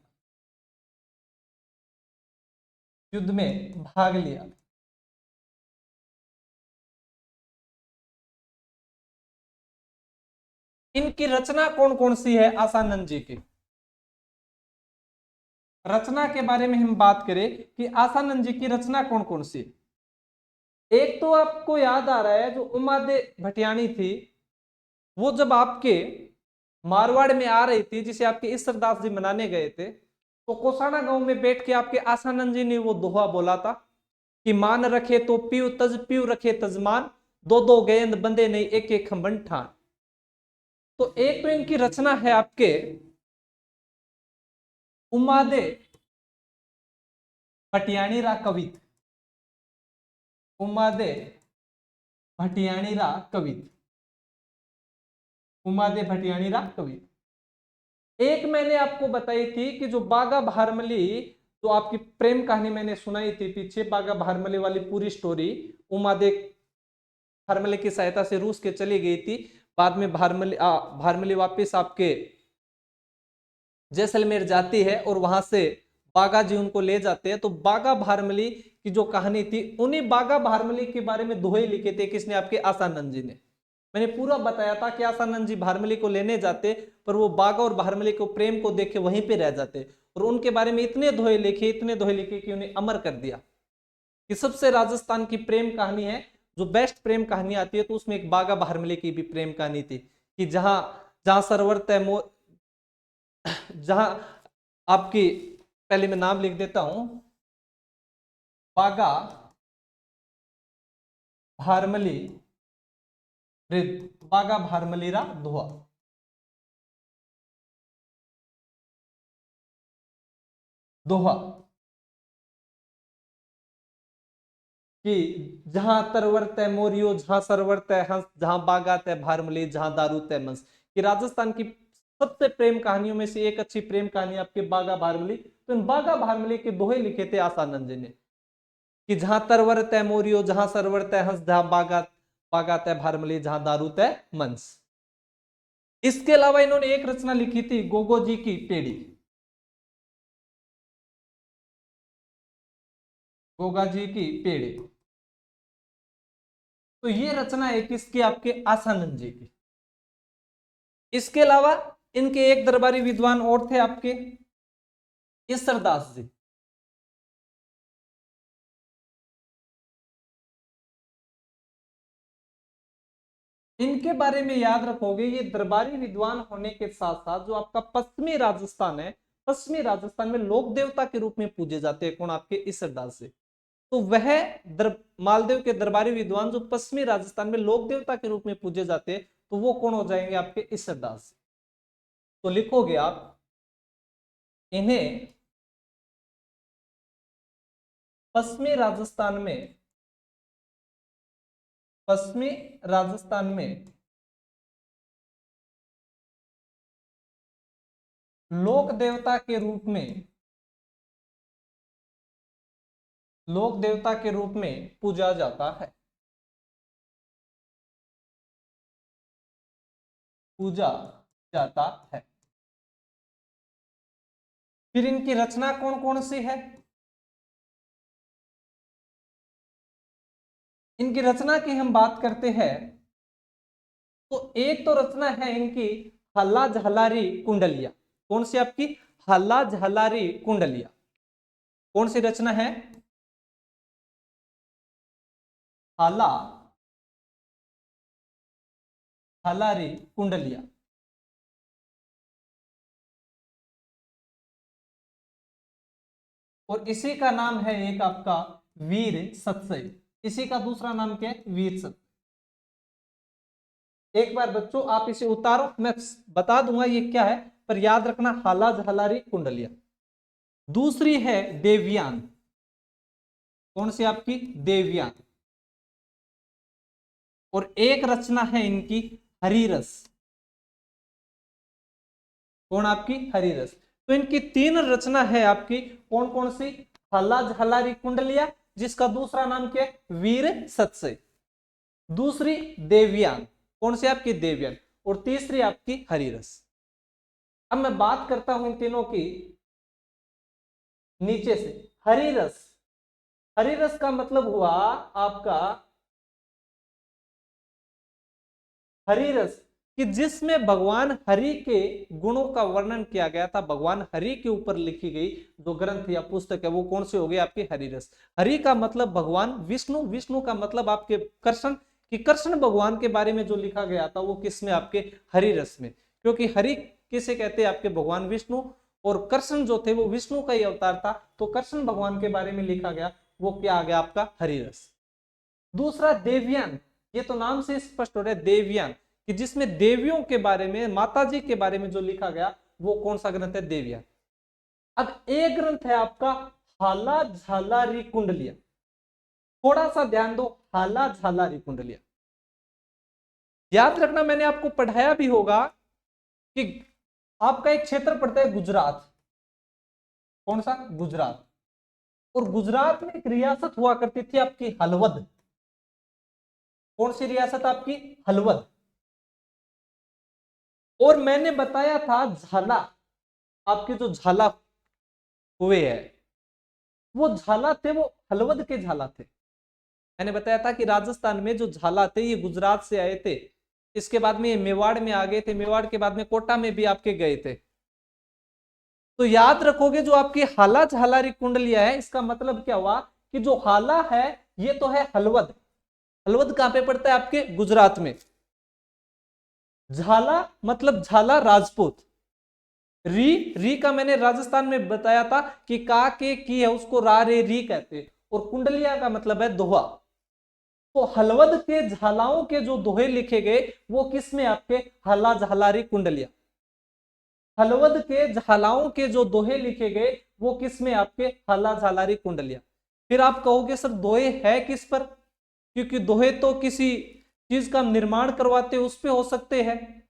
युद्ध में भाग लिया। इनकी रचना कौन कौन सी है आसानंद जी की? रचना के बारे में हम बात करें कि आसानंद जी की रचना कौन कौन सी? एक तो आपको याद आ रहा है जो उमादे भटियाणी थी, वो जब आपके मारवाड़ में आ रही थी, जिसे आपके ईश्वरदास जी मनाने गए थे, तो कोसाना गांव में बैठ के आपके आसानंद जी ने वो दोहा बोला था कि मान रखे तो पीव रखे तजमान, दो दो गेंद बंदे नहीं एक एक खंबन ठान। तो एक तो इनकी रचना है आपके उमादे भटियाणी रा कवित, उमादे भटियाणी रा कवित, उमादे भटियाणी रा कवित। एक मैंने आपको बताई थी कि जो बागा भारमली, जो आपकी प्रेम कहानी मैंने सुनाई थी पीछे, बागा भारमली वाली पूरी स्टोरी, उमादे भारमली की सहायता से रूस के चली गई थी, बाद में भारमली वापस आपके जैसलमेर जाती है और वहां से बागा जी उनको ले जाते हैं। तो बागा भारमली की जो कहानी थी, उन्हीं बागा भारमली के बारे में दोहे लिखे थे किसने? आपके आसानंद जी ने। मैंने पूरा बताया था कि आसानंद जी भारमली को लेने जाते, पर वो बागा और भारमली को प्रेम को देख के वहीं पे रह जाते, और उनके बारे में इतने दोहे लिखे, इतने दोहे लिखे कि उन्हें अमर कर दिया। कि सबसे राजस्थान की प्रेम कहानी है, जो बेस्ट प्रेम कहानी आती है, तो उसमें एक बागा भारमली की भी प्रेम कहानी थी कि जहां जहां सरवर तैमूर, जहां आपकी, पहले मैं नाम लिख देता हूं, बागा भारमली, बागा भारमली रा दोहा। दोहा कि जहां तरवर तय मोरियो, जहां सरवर तय हंस, जहां बागा तय भारमली, जहां दारू तय मंस। कि राजस्थान की सबसे प्रेम कहानियों में से एक अच्छी प्रेम कहानी आपके बागा भारमली। तो इन बागा भारमली के दोहे लिखे थे आसानंद जी ने कि जहां तरवर तय मोरियो, जहां सरवर तय हंस, जहां बागा बागा तय भारमली, जहां दारू तय मंस। इसके अलावा इन्होंने एक रचना लिखी थी गोगो जी की पेड़ी, गोगा जी की पेड़ी। तो ये रचना है किसकी? आपके आसानंद जी की। इसके अलावा इनके एक दरबारी विद्वान और थे आपके ईश्वरदास जी। इनके बारे में याद रखोगे, ये दरबारी विद्वान होने के साथ साथ जो आपका पश्चिमी राजस्थान है, पश्चिमी राजस्थान में लोक देवता के रूप में पूजे जाते हैं। कौन? आपके ईश्वरदास जी। तो वह मालदेव के दरबारी विद्वान जो पश्चिमी राजस्थान में लोक देवता के रूप में पूजे जाते हैं, तो वो कौन हो जाएंगे? आपके ईश्वरदास। तो लिखोगे आप इन्हें पश्चिमी राजस्थान में, पश्चिमी राजस्थान में लोक देवता के रूप में, लोक देवता के रूप में पूजा जाता है, पूजा जाता है। फिर इनकी रचना कौन कौन सी है? इनकी रचना की हम बात करते हैं तो एक तो रचना है इनकी हल्ला झलारी कुंडलिया। कौन सी आपकी? हल्ला झलारी कुंडलिया। कौन सी रचना है? हल्ला झलारी कुंडलिया। और इसी का नाम है एक आपका वीर सत्सई। इसी का दूसरा नाम क्या है? वीर सत्सई। एक बार बच्चों आप इसे उतारो, मैं बता दूंगा ये क्या है, पर याद रखना हल्ला झलारी कुंडलिया। दूसरी है देवयान। कौन सी आपकी? देवयान। और एक रचना है इनकी हरिरस। कौन? आपकी हरिरस। तो इनकी तीन रचना है आपकी, कौन कौन सी? हल्ला झलारी कुंडलिया, जिसका दूसरा नाम क्या है? वीर सत्सय। दूसरी देवयान। कौन सी आपकी? देवयान। और तीसरी आपकी हरिरस। अब मैं बात करता हूं इन तीनों की नीचे से। हरिरस, हरिरस का मतलब हुआ आपका, हरिरस कि जिसमें भगवान हरि के गुणों का वर्णन किया गया था, भगवान हरि के ऊपर लिखी गई जो ग्रंथ या पुस्तक है वो कौन सी हो गई आपकी हरिरस। हरि का मतलब भगवान विष्णु, विष्णु का मतलब आपके कृष्ण, कि कृष्ण भगवान के बारे में जो लिखा गया था वो किसमें आपके हरिरस में, क्योंकि हरि किसे कहते हैं आपके भगवान विष्णु, और कृष्ण जो थे वो विष्णु का ही अवतार था, तो कृष्ण भगवान के बारे में लिखा गया वो क्या आ गया आपका हरिरस। दूसरा देवयान, ये तो नाम से स्पष्ट हो रहा है देवयान, कि जिसमें देवियों के बारे में, माता जी के बारे में जो लिखा गया वो कौन सा ग्रंथ है, देवयान। अब एक ग्रंथ है आपका हाला झालारी कुंडलिया, थोड़ा सा ध्यान दो, हाला झालारी कुंडलिया। याद रखना मैंने आपको पढ़ाया भी होगा कि आपका एक क्षेत्र पड़ता है गुजरात, कौन सा, गुजरात, और गुजरात में एक रियासत हुआ करती थी आपकी हलवद, कौन सी रियासत आपकी, हलवद। और मैंने बताया था झाला, आपके जो झाला हुए है वो झाला थे, वो हलवद के झाला थे। मैंने बताया था कि राजस्थान में जो झाला थे ये गुजरात से आए थे, इसके बाद में ये मेवाड़ में आ गए थे, मेवाड़ के बाद में कोटा में भी आपके गए थे। तो याद रखोगे जो आपकी हाला झालारी कुंडलिया है, इसका मतलब क्या हुआ कि जो हाला है ये तो है हलवद, हलवद कहां पे पड़ता है आपके गुजरात में। झाला मतलब झाला राजपूत, री, री का मैंने राजस्थान में बताया था कि का के की है उसको रा रे री कहते, और कुंडलिया का मतलब है दोहा। तो हलवद के झालाओं के जो दोहे लिखे गए वो किस में आपके, हाला झालारी कुंडलिया। हलवद के झालाओं के जो दोहे लिखे गए वो किस में आपके, हाला झालारी कुंडलिया। फिर आप कहोगे सर दोहे है किस पर, क्योंकि दोहे तो किसी चीज का निर्माण करवाते उस पे हो सकते हैं,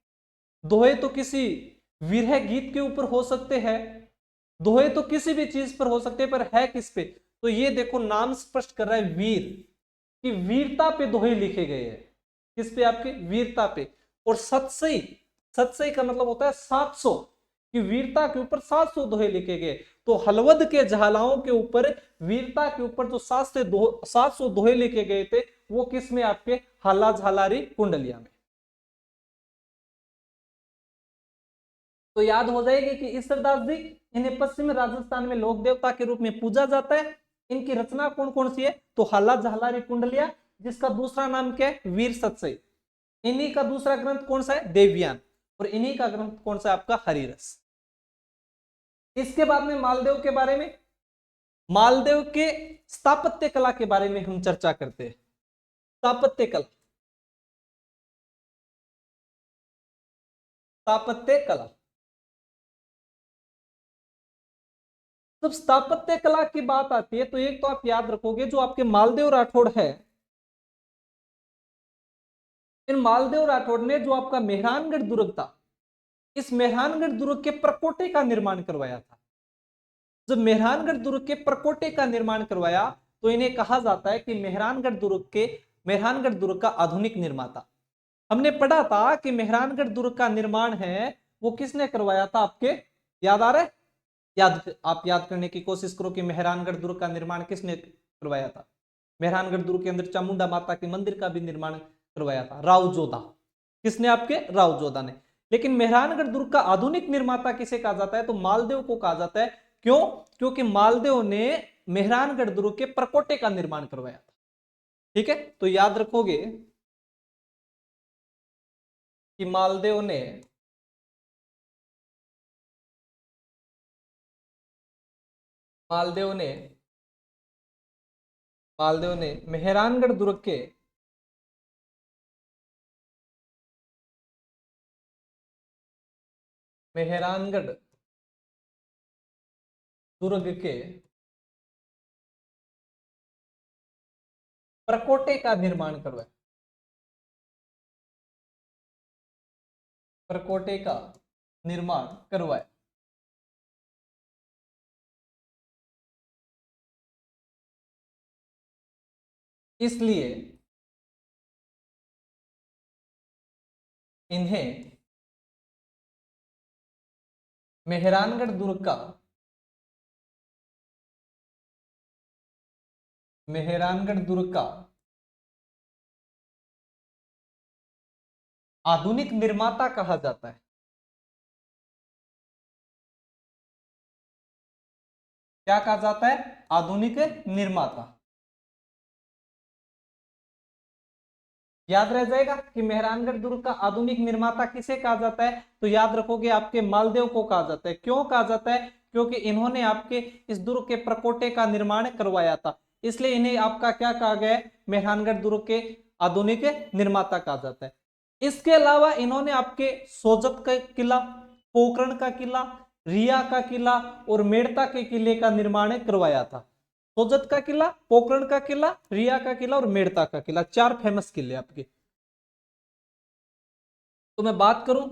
दोहे तो किसी विरह गीत के ऊपर हो सकते हैं, दोहे तो किसी भी चीज पर हो सकते हैं, पर है किस पे, तो ये देखो नाम स्पष्ट कर रहा है वीर, कि वीरता पे दोहे लिखे गए हैं, किस पे आपके, वीरता पे। और सतसई, सतसई का मतलब होता है 700, कि वीरता के ऊपर 700 दोहे लिखे गए। तो हलवद के झालाओं के ऊपर वीरता के ऊपर जो 700 दोहे लिखे गए थे वो किस में आपके, हाला झालारी कुंडलिया में। तो याद हो जाएगी कि ईश्वरदास जी, इन्हें पश्चिम राजस्थान में लोक देवता के रूप में पूजा जाता है। इनकी रचना कौन कौन सी है, तो हाला झालारी कुंडलिया, जिसका दूसरा नाम क्या है, वीर सतसई। इन्हीं का दूसरा ग्रंथ कौन सा है, देवयान, और इन्हीं का ग्रंथ कौन सा है आपका हरिरस। इसके बाद में मालदेव के बारे में, मालदेव के स्थापत्य कला के बारे में हम चर्चा करते हैं। स्थापत्य कला, स्थापत्य कला, जब स्थापत्य कला की बात आती है तो एक तो आप याद रखोगे जो आपके मालदेव राठौड़ है, इन मालदेव राठौड़ ने जो आपका मेहरानगढ़ दुर्ग था, इस मेहरानगढ़ दुर्ग के प्रकोटे का निर्माण करवाया था। जब मेहरानगढ़ दुर्ग के प्रकोटे का निर्माण करवाया तो इन्हें कहा जाता है कि मेहरानगढ़ दुर्ग का आधुनिक निर्माता। हमने पढ़ा था कि मेहरानगढ़ दुर्ग का निर्माण है वो किसने करवाया था आपके, याद आ रहा है, आप याद करने की कोशिश करो कि मेहरानगढ़ दुर्ग का निर्माण किसने करवाया था। मेहरानगढ़ दुर्ग के अंदर चामुंडा माता के मंदिर का भी निर्माण करवाया था राव जोधा, किसने, आपके राव जोधा ने। लेकिन मेहरानगढ़ दुर्ग का आधुनिक निर्माता किसे कहा जाता है, तो मालदेव को कहा जाता है। क्यों, क्योंकि मालदेव ने मेहरानगढ़ दुर्ग के प्रकोटे का निर्माण करवाया था। ठीक है, तो याद रखोगे कि मालदेव ने मालदेव ने मेहरानगढ़ दुर्ग के मेहरानगढ़ दुर्ग के प्रकोटे का निर्माण करवाया, प्रकोटे का निर्माण करवाया। इसलिए इन्हें मेहरानगढ़ दुर्ग का मेहरानगढ़ दुर्ग का आधुनिक निर्माता कहा जाता है? क्या कहा जाता है? आधुनिक निर्माता। याद रह जाएगा कि मेहरानगढ़ दुर्ग का आधुनिक निर्माता किसे कहा जाता है? तो याद रखोगे आपके मालदेव को कहा जाता है। क्यों कहा जाता है? क्योंकि इन्होंने आपके इस दुर्ग के प्रकोटे का निर्माण करवाया था, इसलिए इन्हें आपका क्या कहा गया है? मेहरानगढ़ दुर्ग के आधुनिक निर्माता कहा जाता है। इसके अलावा इन्होंने आपके सोजत का किला, पोखरण का किला, रिया का किला और मेड़ता के किले का निर्माण करवाया था। सोजत का किला, पोखरण का किला, रिया का किला और मेड़ता का किला, 4 फेमस किले आपके। तो मैं बात करूं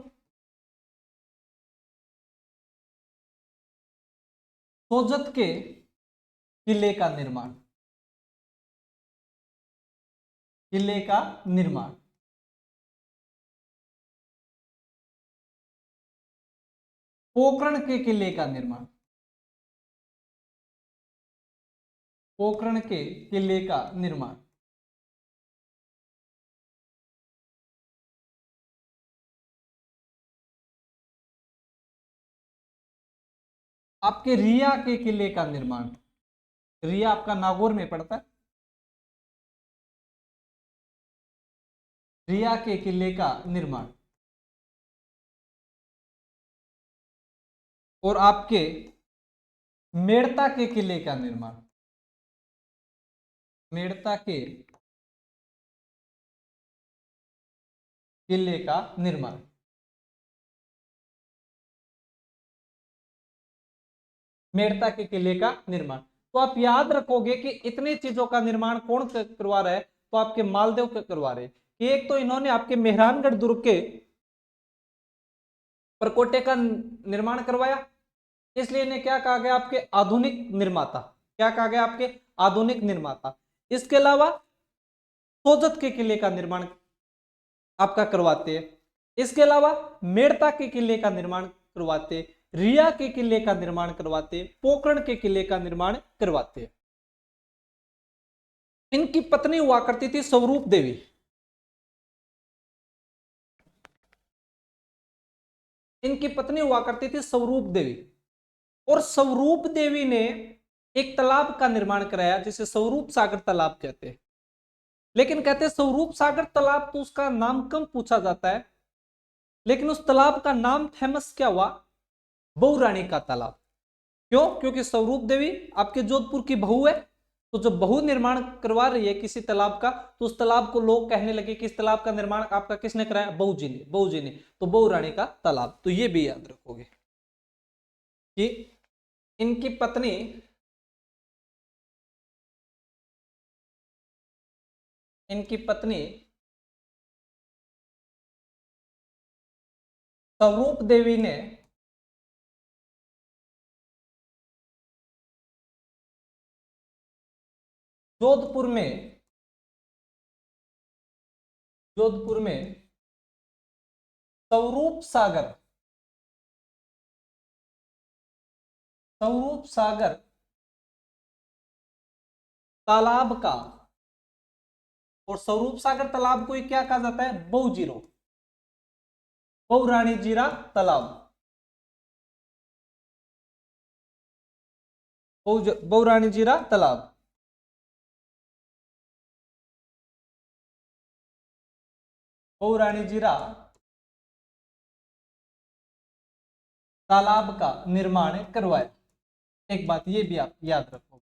सोजत के किले का निर्माण, किले का निर्माण पोखरण के किले का निर्माण, पोखरण के किले का निर्माण आपके रिया के किले का निर्माण, रिया आपका नागौर में पड़ता है, रिया के किले का निर्माण और आपके मेड़ता के किले का निर्माण, मेड़ता के किले का निर्माण। मेड़ता के किले का निर्माण। तो आप याद रखोगे कि इतने चीजों का निर्माण कौन करवा रहा है? तो आपके मालदेव करवा रहे हैं। एक तो इन्होंने आपके मेहरानगढ़ दुर्ग के प्रकोटे का निर्माण करवाया, इसलिए इन्हें क्या कहा गया? आपके आधुनिक निर्माता। क्या कहा गया? आपके आधुनिक निर्माता। इसके अलावा सोजत के किले का निर्माण आपका करवाते हैं। इसके अलावा मेड़ता के किले का निर्माण करवाते, रिया के किले का निर्माण करवाते, पोखरण के किले का निर्माण करवाते। इनकी पत्नी हुआ करती थी स्वरूप देवी। इनकी पत्नी हुआ करती थी स्वरूप देवी, और स्वरूप देवी ने एक तालाब का निर्माण कराया जिसे स्वरूप सागर तालाब कहते हैं। लेकिन कहते हैं स्वरूप सागर तालाब तो उसका नाम कम पूछा जाता है, लेकिन उस तालाब का नाम फेमस क्या हुआ? बहुरानी का तालाब। क्यों? क्योंकि स्वरूप देवी आपके जोधपुर की बहू है, तो जब बहू निर्माण करवा रही है किसी तालाब का, तो उस तालाब को लोग कहने लगे कि इस तालाब का निर्माण आपका किसने कराया? बहू जी ने, बहू जी ने। तो बहुरानी का तालाब। तो ये भी याद रखोगे कि इनकी पत्नी इनकी पत्नी स्वरूप देवी ने जोधपुर में जोधपुर में स्वरूप सागर, स्वरूप सागर तालाब का, और स्वरूप सागर तालाब को ही क्या कहा जाता है? बहु जीरो, बहुरानी जीरा तालाब, बहुरानी जीरा तालाब। बहुरानी जीरा तालाब का निर्माण करवाया। एक बात ये भी आप याद रखो,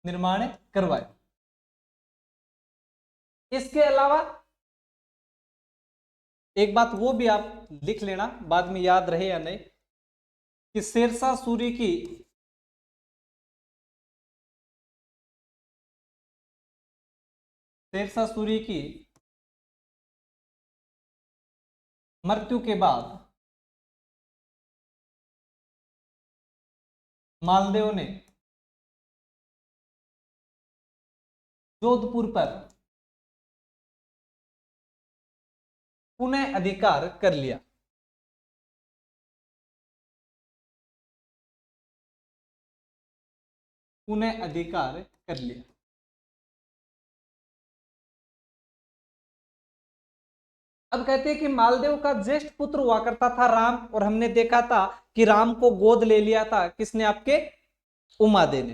निर्माण करवाया। इसके अलावा एक बात वो भी आप लिख लेना, बाद में याद रहे या नहीं, कि शेरशाह सूरी की शेरशाह सूरी की मृत्यु के बाद मालदेव ने जोधपुर पर पुनः अधिकार कर लिया। पुनः अधिकार कर लिया। अब कहते हैं कि मालदेव का ज्येष्ठ पुत्र हुआ करता था राम, और हमने देखा था कि राम को गोद ले लिया था किसने, आपके उमादे ने।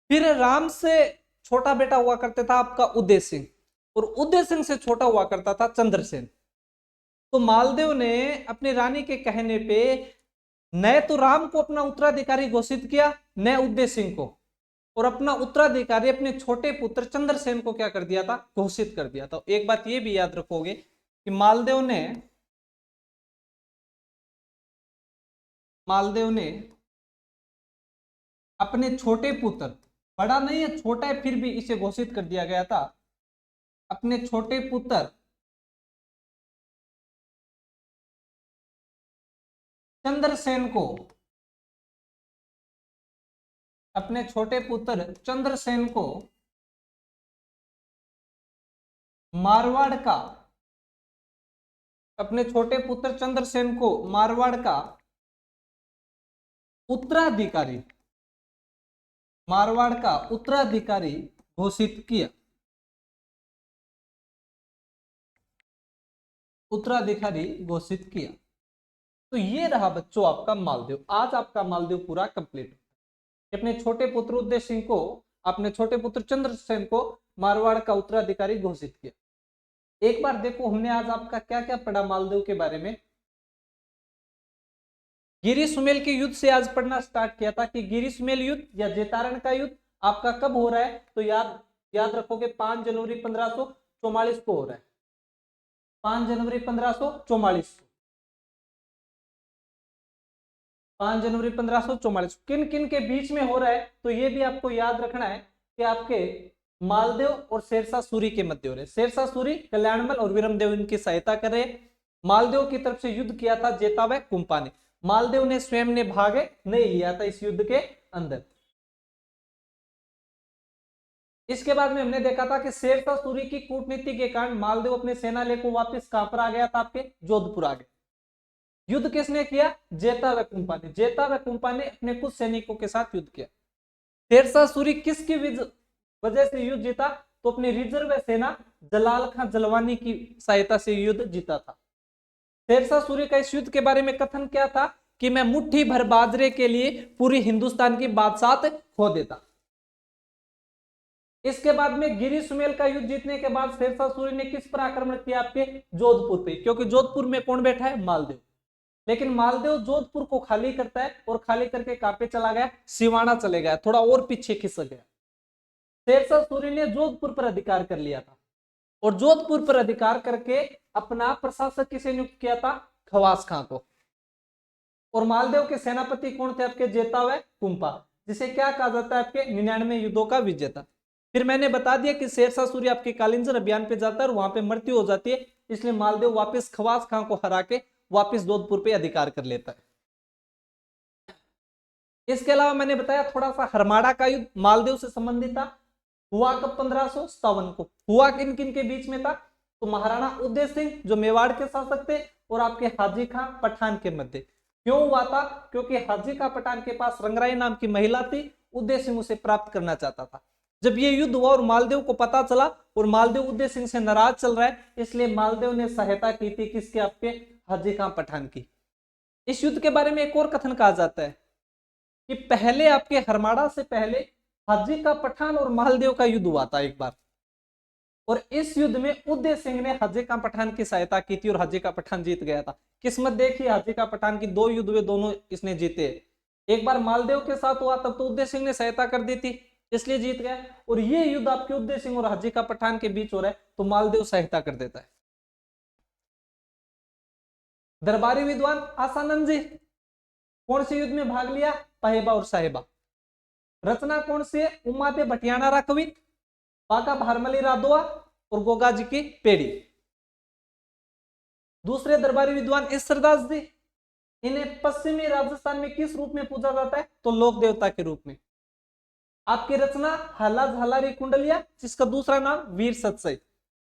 फिर राम से छोटा बेटा हुआ करता था आपका उदय सिंह, और उदय सिंह से छोटा हुआ करता था चंद्रसेन। तो मालदेव ने अपनी रानी के कहने पे न तो राम को अपना उत्तराधिकारी घोषित किया, न उदय सिंह को, और अपना उत्तराधिकारी अपने छोटे पुत्र चंद्रसेन को क्या कर दिया था, घोषित कर दिया था। एक बात ये भी याद रखोगे कि मालदेव ने अपने छोटे पुत्र, बड़ा नहीं है छोटा है फिर भी इसे घोषित कर दिया गया था, अपने छोटे पुत्र चंद्रसेन को, अपने छोटे पुत्र चंद्रसेन को मारवाड़ का, अपने छोटे पुत्र चंद्रसेन को मारवाड़ का उत्तराधिकारी, मारवाड़ का उत्तराधिकारी घोषित किया, उत्तराधिकारी घोषित किया। तो ये रहा बच्चों आपका मालदेव। आज आपका मालदेव पूरा कंप्लीट। अपने छोटे पुत्र उदय सिंह को, अपने छोटे पुत्र चंद्रसेन को मारवाड़ का उत्तराधिकारी घोषित किया। एक बार देखो हमने आज आपका क्या क्या पढ़ा मालदेव के बारे में। गिरी सुमेल के युद्ध से आज पढ़ना स्टार्ट किया था कि गिरी सुमेल युद्ध या जेतारण का युद्ध आपका कब हो रहा है, तो याद रखोगे 5 जनवरी 1544 को हो रहा है। 5 जनवरी 1544, 5 जनवरी 1544 किन किन के बीच में हो रहा है, तो ये भी आपको याद रखना है कि आपके मालदेव और शेरशाह सूरी के मध्य हो रहे। शेरशाह सूरी कल्याणमल और विरमदेव इनकी सहायता कर रहे। मालदेव की तरफ से युद्ध किया था जेता व कुंपा ने। मालदेव ने स्वयं ने भाग नहीं लिया था इस युद्ध के अंदर। इसके बाद में हमने देखा था कि शेरशाह सूरी की कूटनीति के कारण मालदेव अपने सेना लेकर वापस कहां पर आ गया था, आपके जोधपुर आ गया। युद्ध किसने किया, जेता व कुंपा ने। जेता व कुंपा ने अपने कुछ सैनिकों के साथ युद्ध किया। शेरशाह सूरी किसकी वजह से युद्ध जीता, तो अपनी रिजर्व सेना जलाल खां जलवानी की सहायता से युद्ध जीता था। शेरशाह सूरी का इस युद्ध के बारे में कथन क्या था कि मैं मुट्ठी भर बाजरे के लिए पूरी हिंदुस्तान की बादशाहत खो देता। इसके बाद में गिरी सुमेल का युद्ध जीतने के बाद शेरशाह सूरी ने किस पर आक्रमण किया, आपके जोधपुर पे, क्योंकि जोधपुर में कौन बैठा है, मालदेव। लेकिन मालदेव जोधपुर को खाली करता है और खाली करके कहां पे चला गया, सिवाना चले गया, थोड़ा और पीछे खिसक गया। शेरशाह सूरी ने जोधपुर पर अधिकार कर लिया था, और जोधपुर पर अधिकार करके अपना प्रशासक किसे नियुक्त किया था, खवास खां को। और मालदेव के सेनापति कौन थे, आपके जेता व कुंपा, जिसे क्या कहा जाता है, आपके 99 युद्धों का विजेता। फिर मैंने बता दिया कि शेरशाह सूरी आपके कालिंजर अभियान पे जाता है और वहां पे मृत्यु हो जाती है, इसलिए मालदेव वापस खवास खां को हरा के वापस जोधपुर पे अधिकार कर लेता है। इसके अलावा मैंने बताया थोड़ा सा हरमाड़ा का युद्ध मालदेव से संबंधित था, हुआ कब, 1557 को। हुआ किन किन के बीच में था, तो महाराणा उदय सिंह जो मेवाड़ के शासक थे और आपके हाजी खां पठान के मध्य। क्यों हुआ था, क्योंकि हाजी खां पठान के पास रंगराई नाम की महिला थी, उदय सिंह उसे प्राप्त करना चाहता था। जब ये युद्ध हुआ और मालदेव को पता चला, और मालदेव उदय सिंह से नाराज चल रहा है, इसलिए मालदेव ने सहायता की थी किसके, आपके हाजी खां पठान की। इस युद्ध के बारे में एक और कथन कहा जाता है कि पहले आपके हरमाड़ा से पहले हाजी का पठान और मालदेव का युद्ध हुआ था एक बार, और इस युद्ध में उदय सिंह ने हाजी का पठान की सहायता की थी और हाजी का पठान जीत गया था। किस्मत देखिए, हाजी का पठान की 2 युद्ध हुए, दोनों इसने जीते। एक बार मालदेव के साथ हुआ तब तो उदय सिंह ने सहायता कर दी थी, इसलिए जीत गया, और ये युद्ध आपके उदय सिंह और हाजी का पठान के बीच हो रहा है, तो मालदेव सहायता कर देता है। दरबारी विद्वान आसानंद जी कौन से युद्ध में भाग लिया, पाहेबा और साहेबा। रचना कौन सी है, उमादे भटियाना राखवी, बाका भारमली राधोआ और गोगा जी की पेड़ी। दूसरे दरबारी विद्वान ईश्वरदास जी, इन्हें पश्चिमी राजस्थान में किस रूप में पूजा जाता है, तो लोक देवता के रूप में। आपकी रचना हाला झालारी कुंडलिया, जिसका दूसरा नाम वीर सत्सई,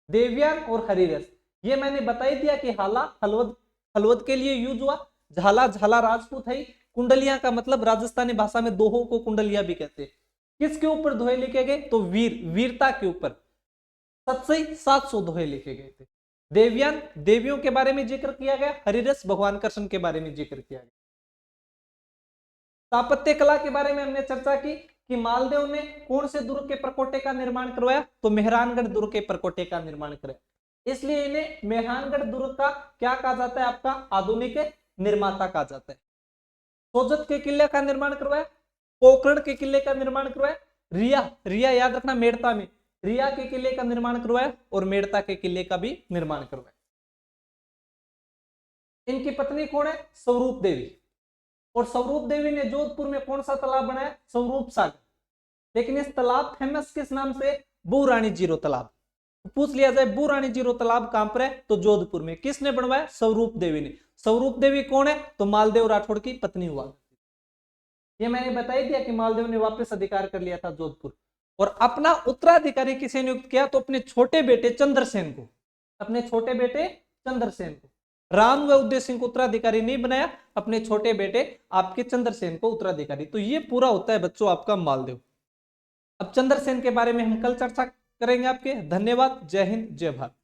देवयान और हरिरस। ये मैंने बता ही दिया कि हाला हलवद के लिए यूज हुआ, झाला झाला राजपूत है, कुंडलिया का मतलब राजस्थानी भाषा में दोहों को कुंडलिया भी कहते हैं। किसके ऊपर दोहे लिखे गए, तो वीरता के ऊपर। सत्सई 700 दोहे लिखे गए थे। देवयान, देवियों के बारे में जिक्र किया गया। हरिरस, भगवान कृष्ण के बारे में जिक्र किया गया। स्थापत्य कला के बारे में हमने चर्चा की कि मालदेव ने कौन से दुर्ग के प्रकोटे का निर्माण करवाया, तो मेहरानगढ़ दुर्ग के प्रकोटे का निर्माण कराया। इसलिए इन्हें मेहरानगढ़ दुर्ग का क्या कहा जाता है, आपका आधुनिक निर्माता कहा जाता है। सोजत के किले का निर्माण करवाया, पोखरण के किले का निर्माण करवाया, रिया, रिया याद रखना मेड़ता में, रिया के किले का निर्माण करवाया और मेड़ता के किले का भी निर्माण करवाया। इनकी पत्नी कौन है, स्वरूप देवी। और स्वरूप देवी ने जोधपुर में कौन सा तालाब बनाया, स्वरूप सागर। लेकिन इस तालाब फेमस किस नाम से, बुरानी जीरो तालाब। पूछ लिया जाए बुरानी जीरो तालाब कहां पर है, तो जोधपुर में। किसने बनवाया, स्वरूप देवी ने। स्वरूप देवी कौन है, तो मालदेव राठौड़ की पत्नी हुआ। ये मैंने बता ही दिया कि मालदेव ने वापस अधिकार कर लिया था जोधपुर। और अपना उत्तराधिकारी किसे नियुक्त किया, तो अपने छोटे बेटे चंद्रसेन को, अपने छोटे बेटे चंद्रसेन को। राम व उदय सिंह को उत्तराधिकारी नहीं बनाया, अपने छोटे बेटे आपके चंद्रसेन को उत्तराधिकारी। तो ये पूरा होता है बच्चों आपका मालदेव। अब चंद्रसेन के बारे में हम कल चर्चा करेंगे आपके। धन्यवाद, जय हिंद, जय भारत।